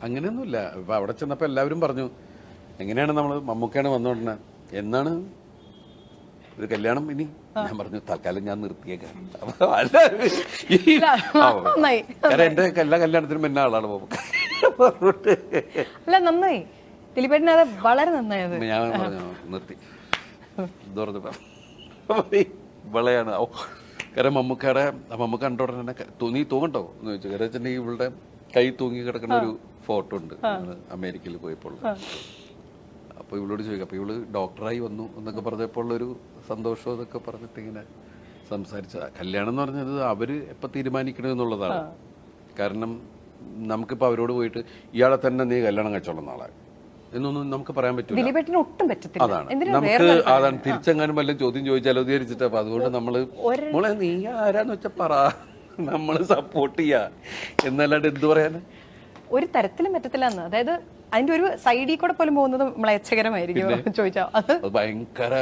അങ്ങനെയൊന്നുമില്ല. ഇപ്പൊ അവിടെ ചെന്നപ്പോ എല്ലാവരും പറഞ്ഞു എങ്ങനെയാണ് നമ്മള് മമ്മൂക്കയാണ് വന്നോണ്ടേ എന്നാണ് ഒരു കല്യാണം ഇനി. ഞാൻ പറഞ്ഞു തൽക്കാലം ഞാൻ നിർത്തിയേക്കാം. അല്ല കാരണം എന്റെ എല്ലാ കല്യാണത്തിനും എന്നെ ആളാണ് മമ്മൂക്ക. അല്ല നന്നായി ദിലീപേട്ടന് അത് വളരെ നന്നായത്. ഞാൻ പറഞ്ഞു നിർത്തി ഇവളെയാണ്. കാരണം മമ്മൂക്ക കണ്ട ഉടനെ നീ തൂങ്ങണ്ടോ എന്ന് ചോദിച്ചു. കാരണം വെച്ചിട്ടുണ്ടെങ്കിൽ ഇവളുടെ കൈ തൂങ്ങി കിടക്കുന്ന ഒരു ഫോട്ടോ ഉണ്ട് അമേരിക്കയിൽ പോയപ്പോൾ. അപ്പൊ ഇവളോട് ചോദിക്കാം. അപ്പൊ ഇവള് ഡോക്ടറായി വന്നു എന്നൊക്കെ പറഞ്ഞപ്പോൾ ഒരു സന്തോഷം എന്നൊക്കെ പറഞ്ഞിട്ട് ഇങ്ങനെ സംസാരിച്ച. കല്യാണം എന്ന് പറഞ്ഞത് അവര് എപ്പൊ തീരുമാനിക്കണമെന്നുള്ളതാണ്. കാരണം നമുക്കിപ്പോ അവരോട് പോയിട്ട് ഇയാളെ തന്നെ നീ കല്യാണം കഴിച്ചോളും നാളെ എന്നൊന്നും നമുക്ക് പറയാൻ പറ്റില്ല. അതാണ് നമുക്ക് അതാണ് തിരിച്ചെങ്ങാനും വല്ല ചോദ്യം ചോദിച്ചാലോ വിചാരിച്ചിട്ട്. അപ്പൊ അതുകൊണ്ട് നമ്മള് മോളെ നീ ആരാന്ന് വെച്ചാ പറ, നമ്മള് സപ്പോർട്ട് ചെയ്യാ എന്നല്ലാണ്ട് എന്ത് പറയാന് ഒരു തരത്തിലും പറ്റത്തില്ലെന്ന്. അതായത് അതിന്റെ ഒരു സൈഡിൽ കൂടെ പോലും പോകുന്നത് മ്ലേച്ഛകരമായിരിക്കും ചോദിച്ചാൽ അത് ഭയങ്കര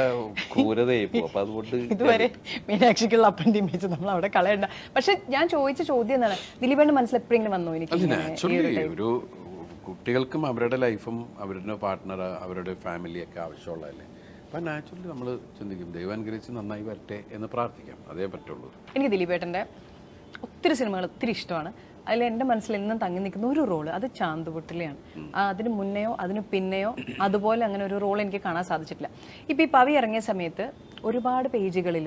ക്രൂരതയായി. അപ്പൊ അതുകൊണ്ട് ഇതുവരെ മീനാക്ഷിക്കുള്ള അപ്പൻ്റെ ഇമേജ് നമ്മൾ അവിടെ കളയണ്ട. പക്ഷെ ഞാൻ ചോദിച്ച ചോദ്യം എന്താണ്, ദിലീപേട്ടന്റെ മനസ്സിൽ എപ്പോഴെങ്കിലും വന്നു എനിക്ക് ഒരു കുട്ടികൾക്കും അവരുടെ ലൈഫും അവരുടെ പാർട്ട്ണർ അവരുടെ ഫാമിലിയൊക്കെ ആവശ്യമുള്ളതല്ലേ. അപ്പൊ നാച്ചുറലി നമ്മൾ ചിന്തിക്കും ദൈവം അനുഗ്രഹിച്ച് നന്നായി വരട്ടെ എന്ന് പ്രാർത്ഥിക്കാം. അതേ പറ്റുള്ളൂ. എനിക്ക് ദിലീപേട്ടന്റെ ഒത്തിരി സിനിമകൾ ഒത്തിരി ഇഷ്ടമാണ്. അതിൽ എൻ്റെ മനസ്സിൽ എന്നും തങ്ങി നിൽക്കുന്ന ഒരു റോള് അത് ചാന്തുപൊട്ടിലെയാണ്. അതിന് മുന്നെയോ അതിന് പിന്നെയോ അതുപോലെ അങ്ങനെ ഒരു റോൾ എനിക്ക് കാണാൻ സാധിച്ചിട്ടില്ല. ഇപ്പം ഈ പവി ഇറങ്ങിയ സമയത്ത് ഒരുപാട് പേജുകളിൽ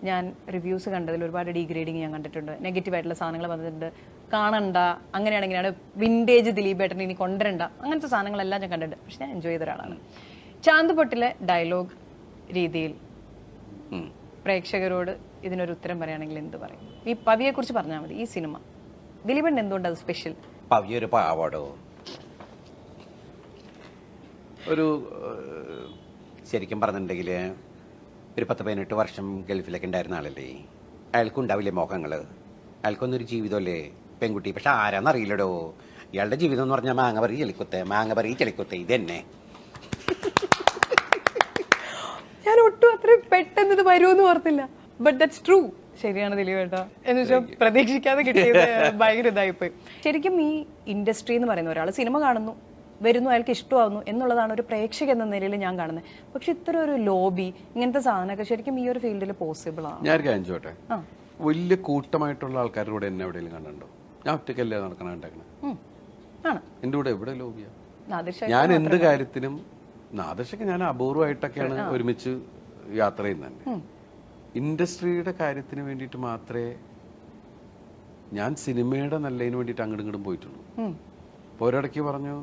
ഞാൻ റിവ്യൂസ് കണ്ടതിൽ ഒരുപാട് ഡീഗ്രേഡിങ് ഞാൻ കണ്ടിട്ടുണ്ട്. നെഗറ്റീവായിട്ടുള്ള സാധനങ്ങൾ വന്നിട്ടുണ്ട്. കാണണ്ട, അങ്ങനെയാണെങ്കിലാണ് വിൻറ്റേജ് ദിലീപേട്ടൻ ഇനി കൊണ്ടുവരണ്ട, അങ്ങനത്തെ സാധനങ്ങളെല്ലാം ഞാൻ കണ്ടിട്ടുണ്ട്. പക്ഷെ ഞാൻ എൻജോയ് ചെയ്ത ഒരാളാണ്. ചാന്തുപൊട്ടിലെ ഡയലോഗ് രീതിയിൽ പ്രേക്ഷകരോട് ഇതിനൊരു ഉത്തരം പറയുകയാണെങ്കിൽ എന്ത് പറയും? ഈ പവിയെ കുറിച്ച് പറഞ്ഞാൽ മതി. ഈ സിനിമ ദിലീപേട്ടൻ എന്തുകൊണ്ട് അത് സ്പെഷ്യൽ? പവി ഒരു പാവാടോ. ഒരു ശരിക്കും പറഞ്ഞിട്ടുണ്ടെങ്കിൽ ഒരു 10-18 വർഷം ഗൾഫിലൊക്കെ ഉണ്ടായിരുന്ന ആളല്ലേ. അയാൾക്കും ഉണ്ടാവില്ലേ മോഹങ്ങള്? അയാൾക്കൊന്നൊരു ജീവിതമല്ലേ പെൺകുട്ടി. പക്ഷെ ആരാന്നറിയില്ലടോ. ഇയാളുടെ ജീവിതം എന്ന് പറഞ്ഞാൽ മാങ്ങ പറയും ചെളിക്കുത്തെ ഇത് തന്നെ. ഞാൻ ഒട്ടും അത്രയും പെട്ടെന്ന് ഇത് വരുമെന്ന് ഓർത്തില്ല. But that's true. ശരിയാണ് ദിലീപേട്ട. എന്ന് വെച്ചാൽ പ്രതീക്ഷിക്കാതെ കിട്ടിയത് ഭയങ്കര ഇതായിപ്പോയി. ശരിക്കും ഈ ഇൻഡസ്ട്രി എന്ന് പറയുന്ന ഒരാൾ സിനിമ കാണുന്നു, വരുന്നു, അയാൾക്ക് ഇഷ്ടമാവുന്നു എന്നുള്ളതാണ് ഒരു പ്രേക്ഷക എന്ന നിലയിൽ ഞാൻ കാണുന്നത്. പക്ഷെ ഇത്ര ഒരു ലോബി ഇങ്ങനത്തെ സാധനമൊക്കെ ശരിക്കും ഈ ഒരു ഫീൽഡിൽ പോസിബിൾ ആണ്. ഞാൻ കാണിച്ചോട്ടെ, വലിയ കൂട്ടമായിട്ടുള്ള ആൾക്കാരുടെ കൂടെ എന്നെ എവിടെയെങ്കിലും കണ്ടോ? ഞാൻ ഒറ്റയ്ക്കല്ലേ നടക്കണേ. എന്റെ കൂടെ എവിടെ ലോബിയാ? ഞാൻ എന്ത് കാര്യത്തിനും നാദർശക്ക് ഞാൻ അപൂർവമായിട്ടൊക്കെയാണ് ഒരുമിച്ച് യാത്ര ചെയ്യുന്നത്. ഇൻഡസ്ട്രിയുടെ കാര്യത്തിന് വേണ്ടിയിട്ട് മാത്രമേ ഞാൻ സിനിമയുടെ നല്ലതിന് വേണ്ടിയിട്ട് അങ്ങോട്ടും ഇങ്ങോട്ടും പോയിട്ടുള്ളൂ. ഒരിടയ്ക്ക് പറഞ്ഞു